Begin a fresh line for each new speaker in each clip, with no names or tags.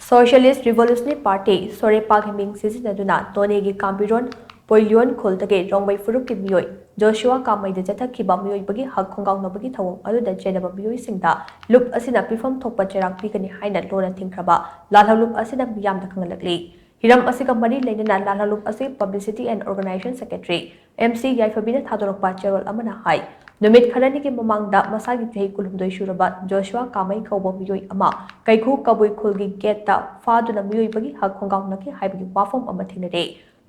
Socialist Revolutionary Party Sorepa Ming Sijinaduna Noney Kambiron Puiluan khul Rongmei phurup Meeoi Joshua Kamei Chathakhiba meeoibagi khonggaonabagi thouong aduda Chenaba Meeoi lup asina pipham thokpa Cheirak Pigani haina thingkhraba lalhoulup asina meeyam khang-hallakli hiram asiga mari leinana lalhoulup asi Publicity and Organization Secretary MC Yaifabina Thadorokpa Cherol Amana hai Numit kharani ke mamangda masagi chahi kulumdoi suraba Joshua Kamei kauba meeoi ama kaikhu kabui khulgi geta faduna meeoibagi khonggaonaki haibagi wafam ama thinare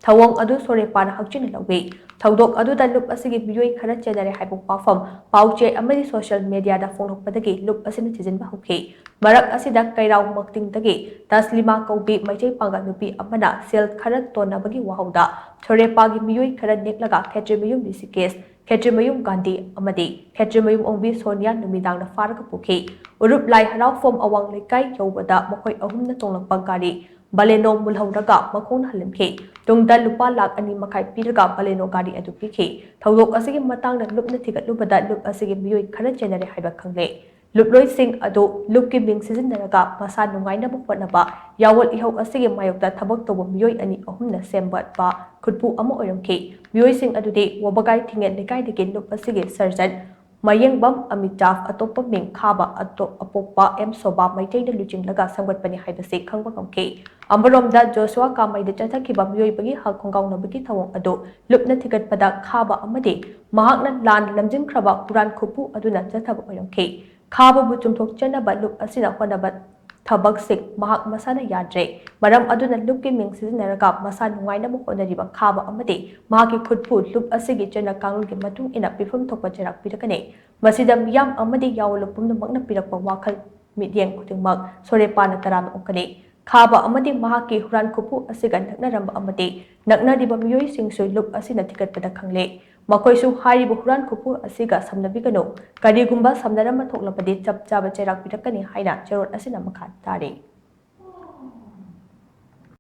thouong adu Sorepa na hakchina lawi thaudok adu da lup asigi meeoi khara chenare haibu wafam pauche amadi social media da phonokpadagi lup asina chijinba hokhi marak asida kairau makting dagi taslima kaubi maichai panga nupi amana sel khara tonabagi wahauda Sorepa gi meeoi khara neklaga khetrimayum disikes Khetrimayum Gandhi Amadi Khetrimayum Ongbi Sonia Numidang na Faraka Puki Urup Lai Harau Fom Awang Likai Yobada Makoi Ahum na Tonglang Pagkari Baleno Mulhauraga Makon Halimki Thouongda lupa lak ani makai piraga baleno gari adu piki Thouong asigi matang na lup na tigat lupada lup asigi meeoi khara chenare haiba khangle luploi sing adu lup ki Ming Sijinaduna masa nungai na bukwanaba yawal ihau asigi mayokda thabak tobo meeoi ani ahum na sembat ba khutpu ama oiramki meeoi sing adude wabagai thinget lekai dege lup asigi surgeon Mayengbam Amitabh atoppa Ming khaba apokpa soba maitai na luching laga samgatpani haibase khangba ngamki Ambaromda Joshua Kamei Chathakhiba meeoibagi khonggaonabagi thouong adu lupna thigatpada khaba amadi mahakna lan lamjinkraba puran khupu aduna chathaba oiramki khaba bu chumthok chanaba lup asina honaba thabak sik mahak masana yadre maram aduna lup ki Ming Sijinaduna masa nungai na honariba khaba amadi mahaki khutpu lup asigi chana kangun ki matung ina pipham thokpa Cheirak pirakani masida meeyam amadi yawal pumna makna pirakpa wakhal midyeng khudingmak Sorepa na taram ongkani khaba amadi mahaki huran khupu asiga naknaramba amadi naknariba meeoi singsoi lup asina thigatpada khangle makoisu hairibu huran khupu asiga samnabigano karigumba samnarama thoklapadi chap chaba Cheirak pirakani haina cherot asina makha tari